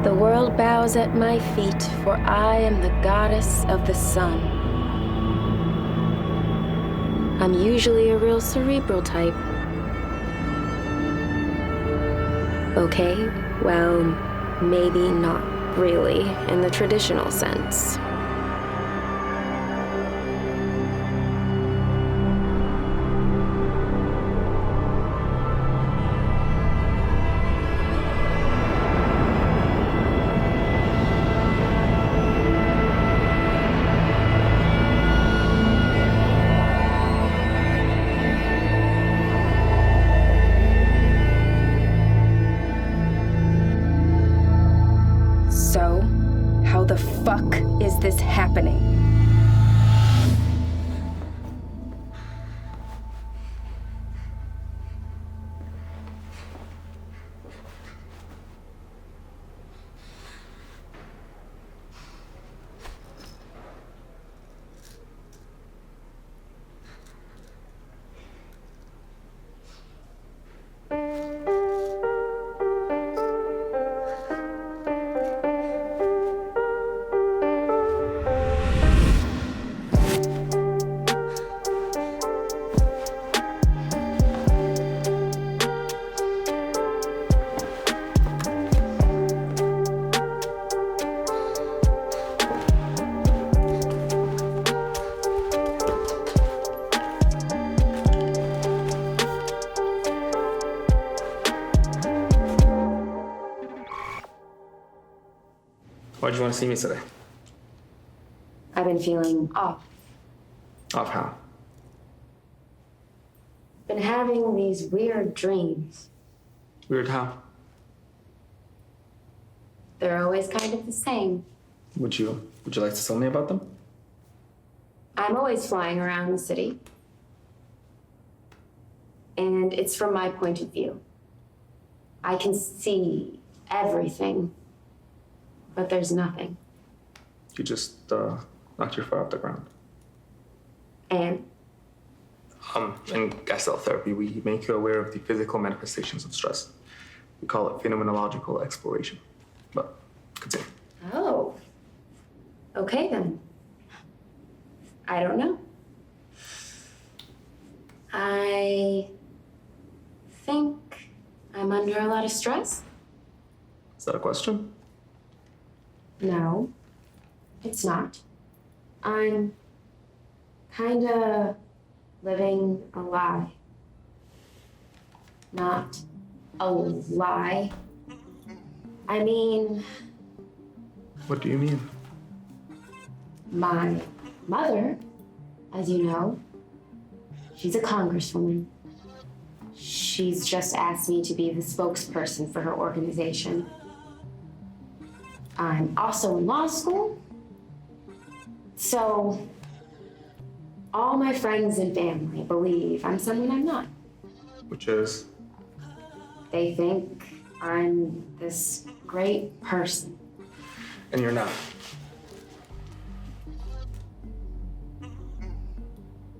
The world bows at my feet, for I am the goddess of the sun. I'm usually a real cerebral type. Okay, well, maybe not really in the traditional sense. So, how the fuck is this happening? Why'd you want to see me today? I've been feeling off. Off how? Been having these weird dreams. Weird how? They're always kind of the same. Would you like to tell me about them? I'm always flying around the city. And it's from my point of view. I can see everything, but there's nothing. You just knocked your foot off the ground. And? In Gestalt therapy, we make you aware of the physical manifestations of stress. We call it phenomenological exploration. But continue. Oh. Okay then. I don't know. I think I'm under a lot of stress. Is that a question? No, it's not. I'm kinda living a lie. Not a lie. I mean... What do you mean? My mother, as you know, she's a congresswoman. She's just asked me to be the spokesperson for her organization. I'm also in law school. So, all my friends and family believe I'm someone I'm not. Which is? They think I'm this great person. And you're not.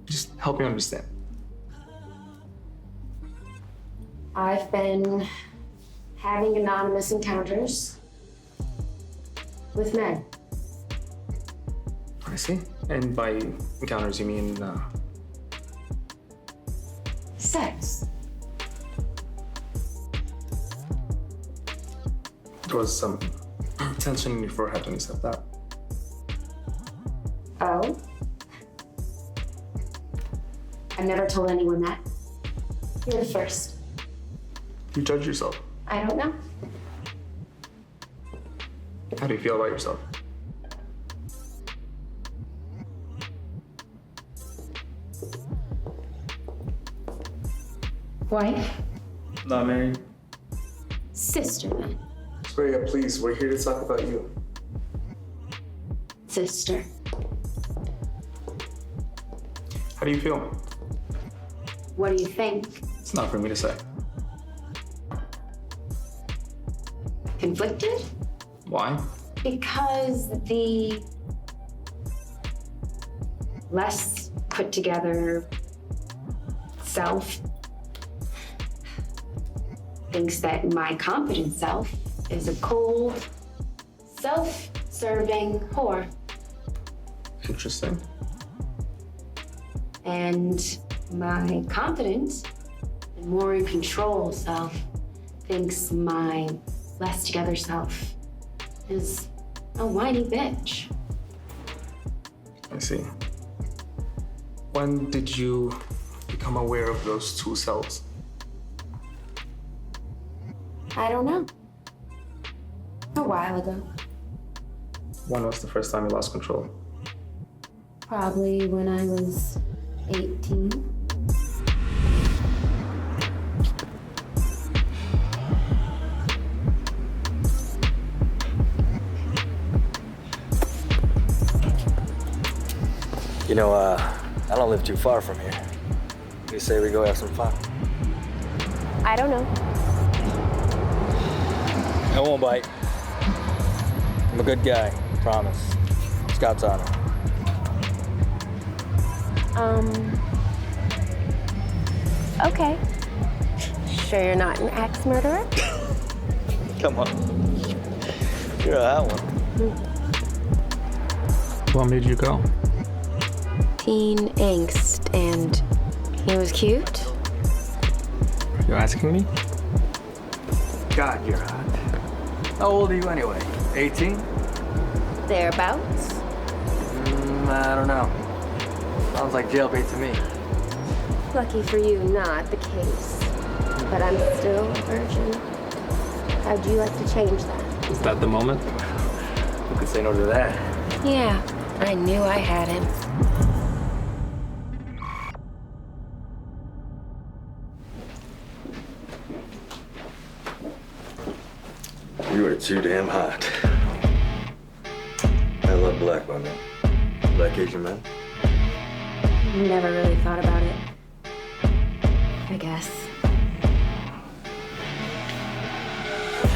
Just help me understand. I've been having anonymous encounters with men. I see. And by encounters, you mean, Sex. There was some tension in your forehead when you said that. Oh? I've never told anyone that. You're the first. You judge yourself. I don't know. How do you feel about yourself? Wife? Not married. Sister, then. Suriya, please, we're here to talk about you. Sister. How do you feel? What do you think? It's not for me to say. Conflicted? Why? Because the less put together self thinks that my confident self is a cold, self-serving whore. Interesting. And my confident and more in control self thinks my less together self is a whiny bitch. I see. When did you become aware of those two selves? I don't know. A while ago. When was the first time you lost control? Probably when I was 18. You know, I don't live too far from here. You say we go have some fun? I don't know. I won't bite. I'm a good guy, promise. Scout's honor. Okay. Sure you're not an axe murderer? Come on. You're a hot one. What made you go? Teen angst, and he was cute. You're asking me? God, you're hot. How old are you anyway? 18? Thereabouts. I don't know. Sounds like jailbait to me. Lucky for you, not the case. But I'm still a virgin. How'd you like to change that? Is that the moment? Who could say no to that? Yeah, I knew I had him. You are too damn hot. I love black women. Black Asian men. Never really thought about it. I guess.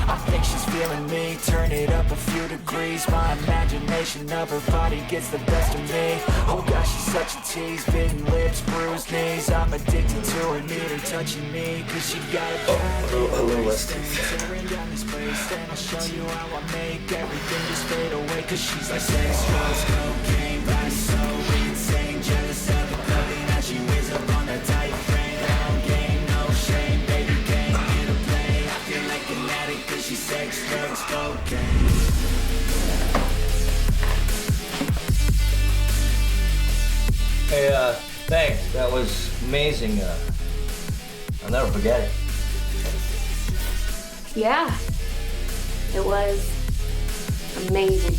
I think she's feeling me, turn it up a few degrees. My imagination of her body gets the best of me. Oh gosh, she's such a tease, bitten lips, bruised knees. I'm addicted to her, need her touching me, cause she got a a little less teeth. tearing down this place, and I'll show you how I make everything just fade away. Cause she's like sex, drugs, cocaine, body so insane, jealous of the clothing that she wears up on that tight frame. Down game, no shame, baby can't get a play. I feel like an addict cause she's sex, drugs, cocaine. Hey, thanks. That was amazing. I'll never forget it. Yeah. It was amazing.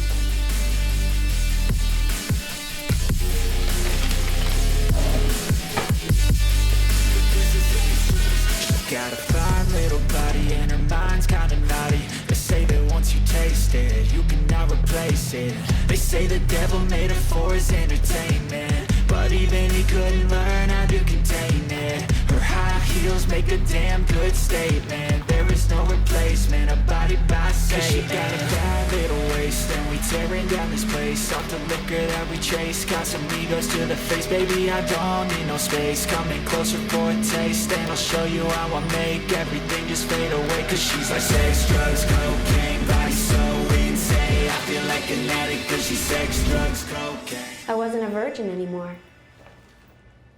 Got a fine little body and her mind's kinda naughty. They say that once you taste it, you cannot replace it. They say the devil made her for his entertainment, but even he couldn't learn how to contain it. Her high heels make a damn good statement. There is no replacement, a body by Satan. She got a bad little waist, and we tearing down this place. Off the liquor that we chase, got some egos to the face. Baby, I don't need no space. Coming closer for a taste, and I'll show you how I make everything just fade away. Cause she's like sex, drugs, cocaine, body so insane. I feel like an addict cause she's sex, drugs, cocaine. I wasn't a virgin anymore.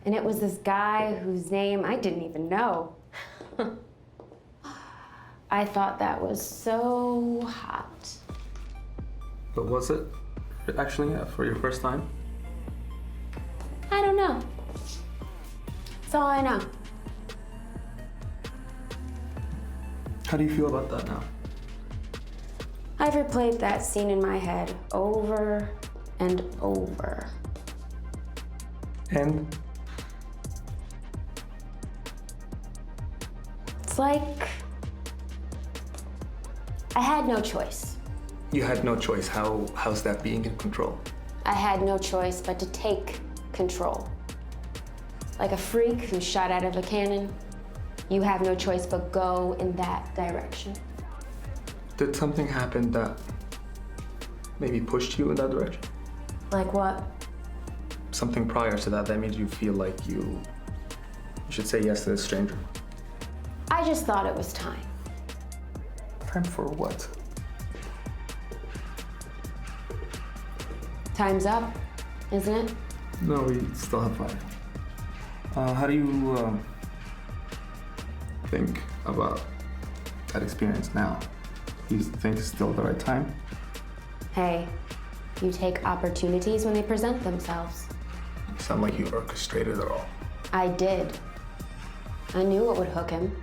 And it was this guy whose name I didn't even know. I thought that was so hot. But was it actually, for your first time? I don't know. That's all I know. How do you feel about that now? I've replayed that scene in my head over and over. And It's like I had no choice. you had no choice. How's that being in control? I had no choice but to take control. Like a freak who's shot out of a cannon, you have no choice but go in that direction. Did something happen that maybe pushed you in that direction? Like what? Something prior to that that made you feel like you should say yes to this stranger? I just thought it was time. Time for what? Time's up, isn't it? No, we still have 5. How do you think about that experience now? Do you think it's still the right time? Hey, you take opportunities when they present themselves. You sound like you orchestrated it all. I did. I knew it would hook him.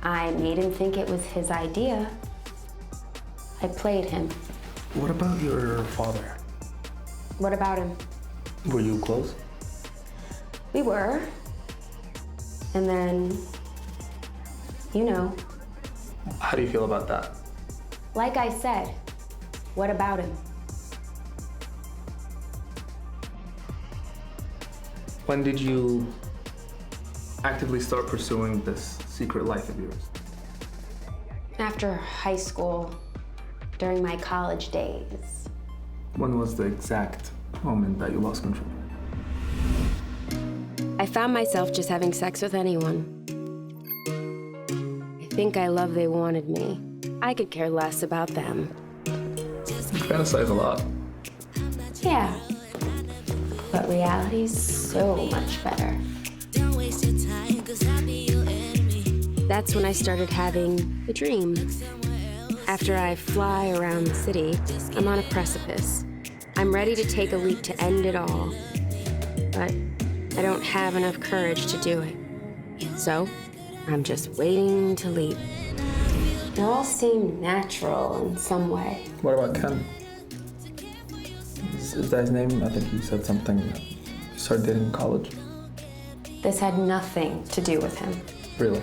I made him think it was his idea. I played him. What about your father? What about him? Were you close? We were. And then, you know, How do you feel about that? like I said, what about him? When did you actively start pursuing this secret life of yours? After high school, during my college days. When was the exact moment that you lost control? I found myself just having sex with anyone. I think I love they wanted me. I could care less about them. You fantasize a lot. Yeah. But reality's so much better. That's when I started having the dream. After I fly around the city, I'm on a precipice. I'm ready to take a leap to end it all. But I don't have enough courage to do it. So, I'm just waiting to leap. It all seemed natural in some way. What about Ken? Is that his name? I think you said something. You started dating in college. This had nothing to do with him. Really?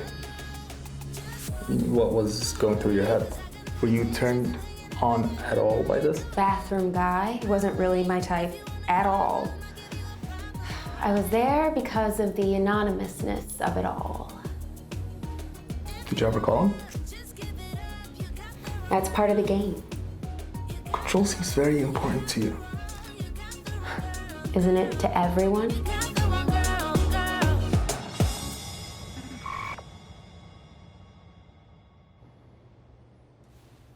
What was going through your head? Were you turned on at all by this? Bathroom guy wasn't really my type at all. I was there because of the anonymousness of it all. Did you ever call him? That's part of the game. Control seems very important to you. Isn't it to everyone?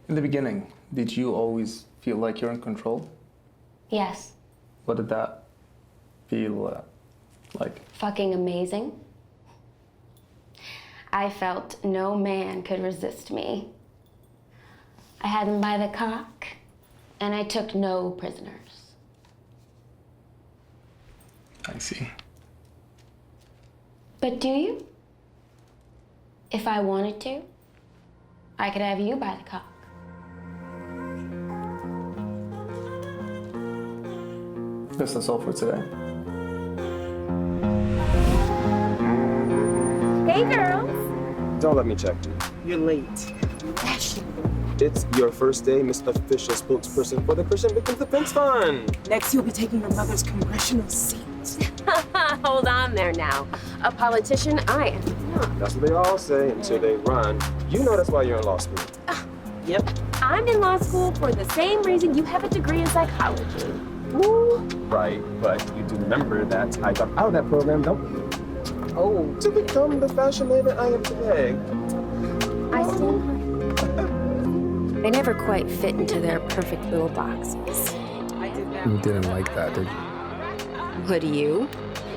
In the beginning, did you always feel like you're in control? Yes. What did that feel like? Fucking amazing. I felt no man could resist me. I had him by the cock, and I took no prisoners. I see. But do you? If I wanted to, I could have you by the cock. Guess that's all for today. Hey, girls. Don't let me check you. You're late. It's your first day, Miss Official Spokesperson for the Christian Victims Defense Fund. Next, you'll be taking your mother's congressional seat. Hold on there now. A politician, I am not. That's what they all say until they run. You know that's why you're in law school. Yep. I'm in law school for the same reason you have a degree in psychology. Ooh. Right, but you do remember that I got out of that program, don't you? Oh. To become the fashion lady I am today. I still. They never quite fit into their perfect little boxes. I did that. You didn't like that, did you? Would you?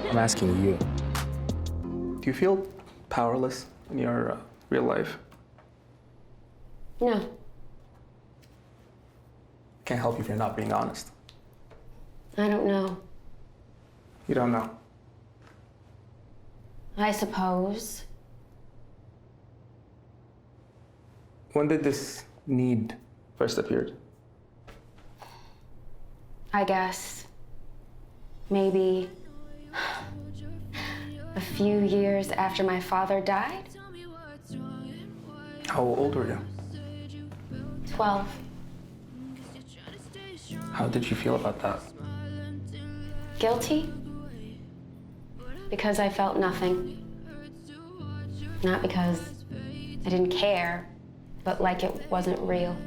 I'm asking you. Do you feel powerless in your real life? No. Can't help you if you're not being honest. I don't know. You don't know. I suppose. When did this need first appear? I guess. Maybe a few years after my father died? How old were you? 12. How did you feel about that? Guilty? Because I felt nothing. Not because I didn't care, but like it wasn't real.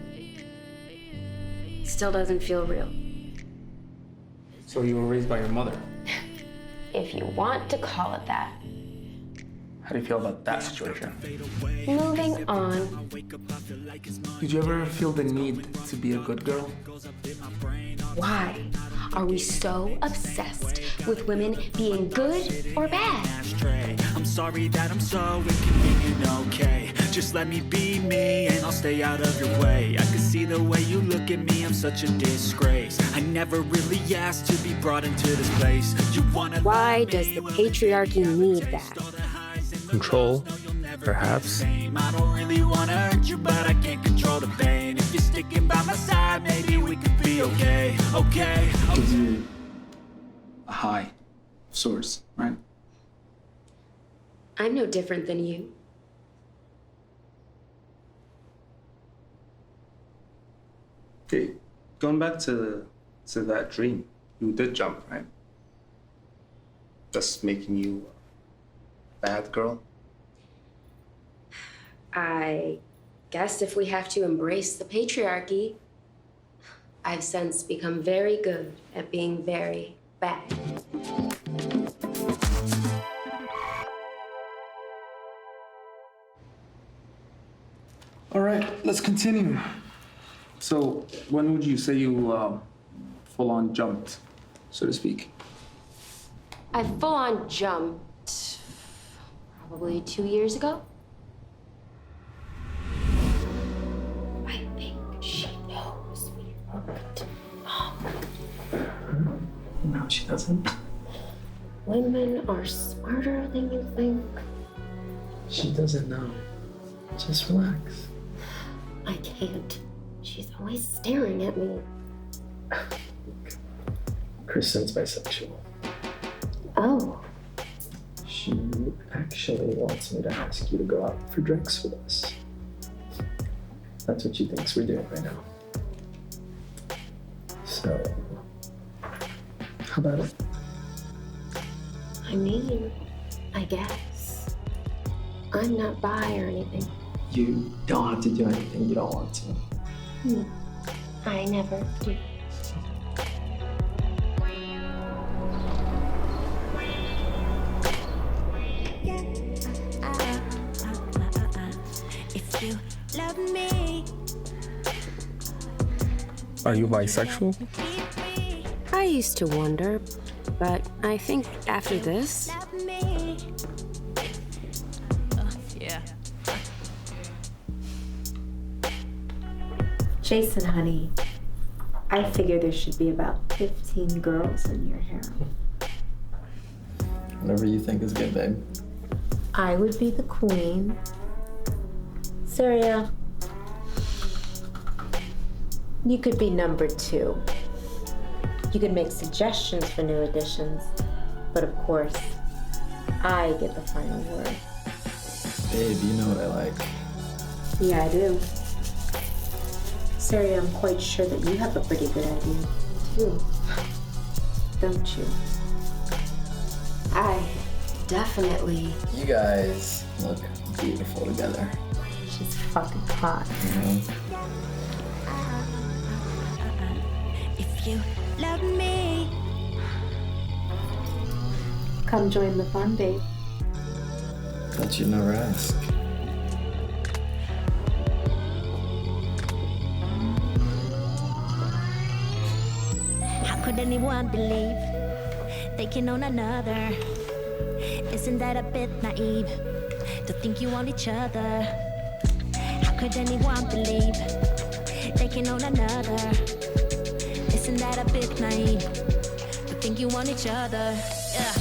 Still doesn't feel real. So you were raised by your mother. If you want to call it that. How do you feel about that situation? Moving on. Did you ever feel the need to be a good girl? Why are we so obsessed with women being good or bad? I'm sorry that I'm so inconvenient, okay? Just let me be me and I'll stay out of your way. I can see the way you look at me, I'm such a disgrace. I never really asked to be brought into this place. You wanna Why does the patriarchy need that? Control, perhaps. I don't really wanna hurt you, but I can't control the pain. If you're sticking by my side, maybe we could be okay, okay? Gives you a high of sorts, right? I'm no different than you. Okay, going back to that dream, you did jump, right? That's making you a bad girl? I guess if we have to embrace the patriarchy, I've since become very good at being very bad. All right, let's continue. So, when would you say you full-on jumped, so to speak? I full-on jumped probably 2 years ago. I think she knows we hooked up. No, she doesn't. Women are smarter than you think. She doesn't know. Just relax. I can't. She's always staring at me. Kristen's bisexual. Oh, She actually wants me to ask you to go out for drinks with us. That's what she thinks we're doing right now. So, how about it? I mean, I guess. I'm not bi or anything. You don't have to do anything you don't want to. I never do. If you love me, Are you bisexual? I used to wonder, but I think after this, love me. Yeah. Jason, honey, I figure there should be about 15 girls in your harem. Whatever you think is good, babe. I would be the queen. Suriya, you could be number 2. You could make suggestions for new additions, but of course, I get the final word. Babe, you know what I like. Yeah, I do. Suriya, I'm quite sure that you have a pretty good idea, too. Don't you? I definitely. You guys look beautiful together. She's fucking hot. If you love me, Come join the fun, babe. Thought you'd never ask. how could anyone believe they can own another? Isn't that a bit naive to think you want each other? How could anyone believe they can own another? Isn't that a bit naive to think you want each other? Yeah.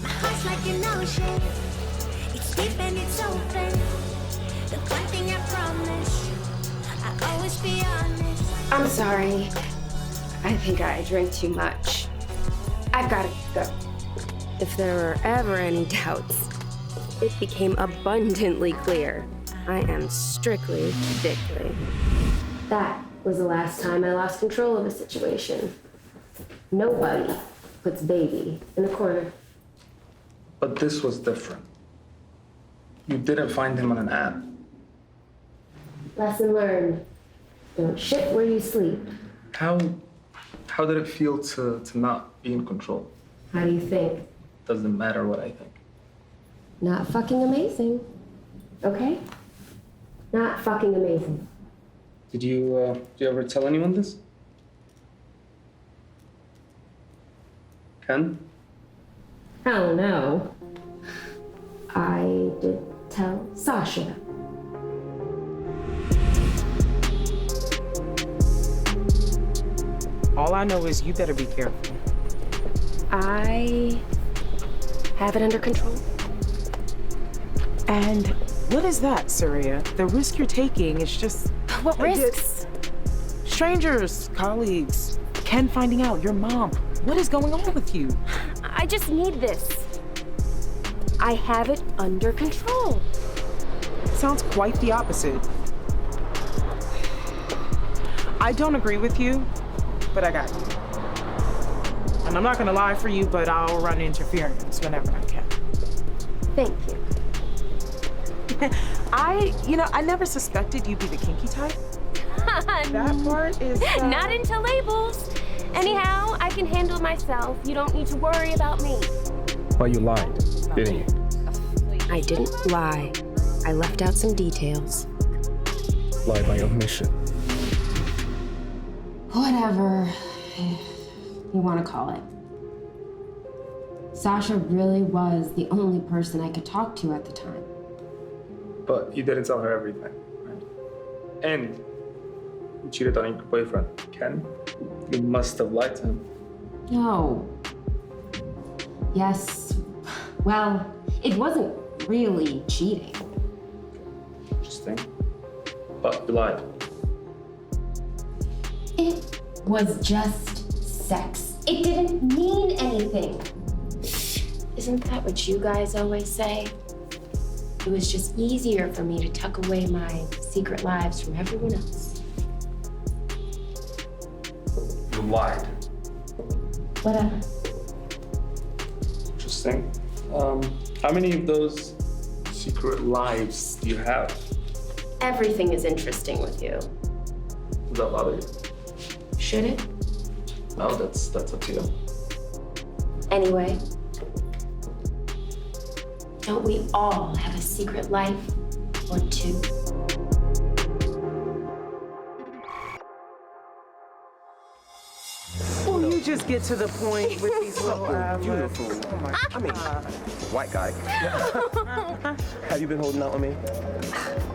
My heart's like an ocean, it's deep and it's open. The one thing I promise, I'll always be honest. I'm sorry. I think I drank too much. I've got to go. If there were ever any doubts, it became abundantly clear. I am strictly dickly. That was the last time I lost control of a situation. Nobody puts baby in the corner. But this was different. You didn't find him on an app. Lesson learned. Don't shit where you sleep. How did it feel to not be in control? How do you think? Doesn't matter what I think. Not fucking amazing. Okay? Not fucking amazing. Did you ever tell anyone this? Ken? Hell no. I did tell Sasha. All I know is you better be careful. I have it under control. And what is that, Suriya? The risk you're taking is just... What risks? Strangers, colleagues, Ken finding out, your mom. What is going on with you? I just need this. I have it under control. Sounds quite the opposite. I don't agree with you, but I got you. And I'm not gonna lie for you, but I'll run interference whenever I can. Thank you. I never suspected you'd be the kinky type. That part is... Not into labels. Anyhow, I can handle myself. You don't need to worry about me. But you lied, didn't you? I didn't lie. I left out some details. Lied by omission. Whatever you want to call it. Sasha really was the only person I could talk to at the time. But you didn't tell her everything, right? And you cheated on your boyfriend, Ken. You must have lied to him. No. Yes. Well, it wasn't really cheating. Interesting. But you lied. It was just sex. It didn't mean anything. Isn't that what you guys always say? It was just easier for me to tuck away my secret lives from everyone else. You lied. Whatever. Interesting. How many of those secret lives do you have? Everything is interesting with you. Does that bother you? Should it? No, that's up to you. Anyway, don't we all have a secret life or two? Will you just get to the point with these little Beautiful. Oh my God. White guy. Have you been holding out on me?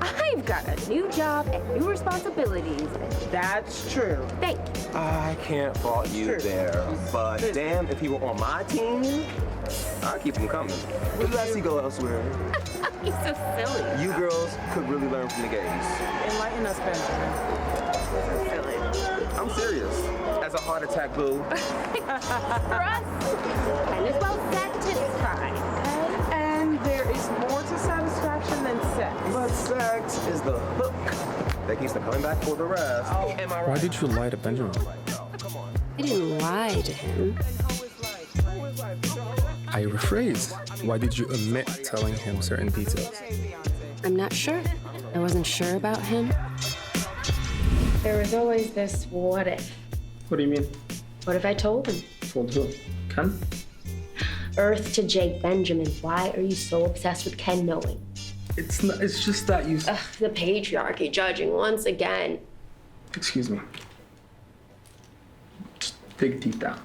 I've got a new job and new responsibilities. That's true. Thank you. I can't fault you there, but damn, if he were on my team, I'd keep him coming. Unless he go elsewhere. He's so silly. You girls could really learn from the gays. Enlighten us, Benjamin. So silly. I'm serious. As a heart attack, boo. For us, and as well satisfied. And there is more to satisfaction than sex. But sex is the hook that keeps them coming back for the rest. Am I right? Why did you lie to Benjamin? I didn't lie to him. I rephrase. Why did you omit telling him certain details? I'm not sure. I wasn't sure about him. There was always this what if. What do you mean? What if I told him? Told who? Ken? Earth to Jake Benjamin. Why are you so obsessed with Ken knowing? It's not, it's just that you... Ugh, the patriarchy judging once again. Excuse me. Just dig deep down.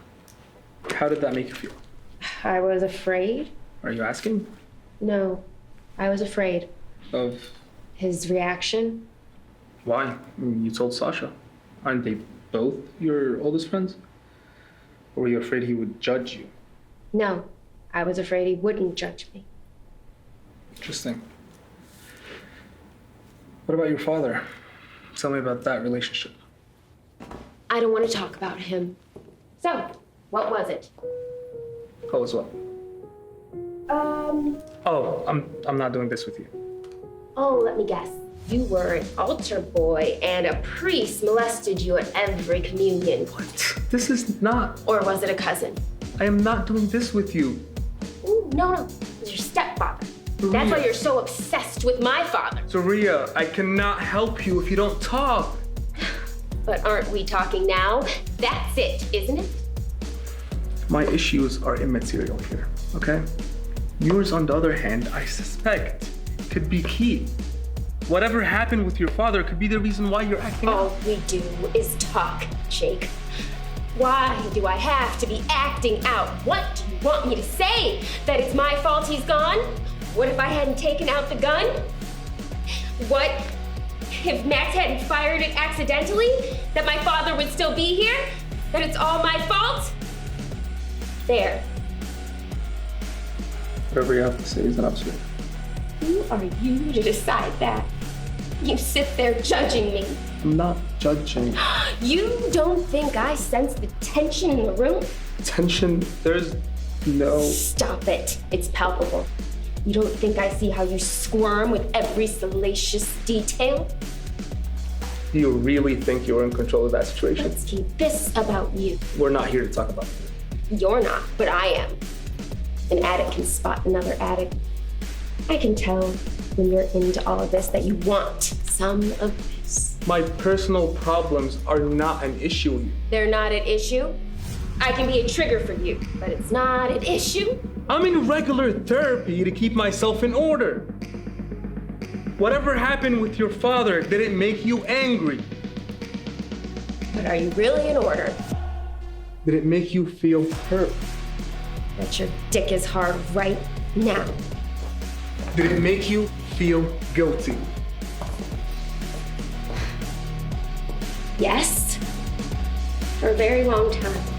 How did that make you feel? I was afraid. Are you asking? No, I was afraid. Of? His reaction. Why? I mean, you told Sasha. Aren't they both your oldest friends? Or were you afraid he would judge you? No, I was afraid he wouldn't judge me. Interesting. What about your father? Tell me about that relationship. I don't want to talk about him. So, what was it? Oh, as well. Oh, I'm not doing this with you. Oh, let me guess. You were an altar boy and a priest molested you at every communion. What? This is not... Or was it a cousin? I am not doing this with you. Ooh, no, it was your stepfather. Suriya. That's why you're so obsessed with my father. Suriya, I cannot help you if you don't talk. But aren't we talking now? That's it, isn't it? My issues are immaterial here, okay? Yours, on the other hand, I suspect, could be key. Whatever happened with your father could be the reason why you're acting All out. we do is talk, Jake. Why do I have to be acting out? What do you want me to say? That it's my fault he's gone? What if I hadn't taken out the gun? What if Max hadn't fired it accidentally? That my father would still be here? That it's all my fault? There. Whatever you have to say is an observation. Who are you to decide that? You sit there judging me. I'm not judging. You don't think I sense the tension in the room? Tension, there's no... Stop it. It's palpable. You don't think I see how you squirm with every salacious detail? Do you really think you're in control of that situation? Let's keep this about you. We're not here to talk about it. You're not, but I am. An addict can spot another addict. I can tell when you're into all of this that you want some of this. My personal problems are not an issue. They're not an issue. I can be a trigger for you, but it's not an issue. I'm in regular therapy to keep myself in order. Whatever happened with your father, did it make you angry? But are you really in order? Did it make you feel hurt? That your dick is hard right now. Did it make you feel guilty? Yes. For a very long time.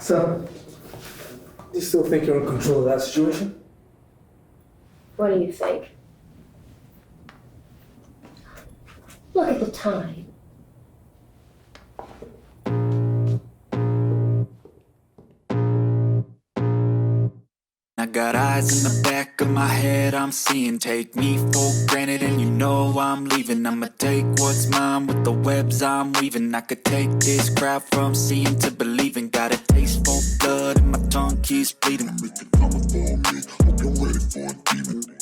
So, do you still think you're in control of that situation? What do you think? Look at the time. I got eyes in the back of my head, I'm seeing. Take me for granted and you know I'm leaving. I'ma take what's mine with the webs I'm weaving. I could take this crowd from seeing to believing. Got a taste for blood and my tongue keeps bleeding. Make it coming for me, hope you're ready for a demon.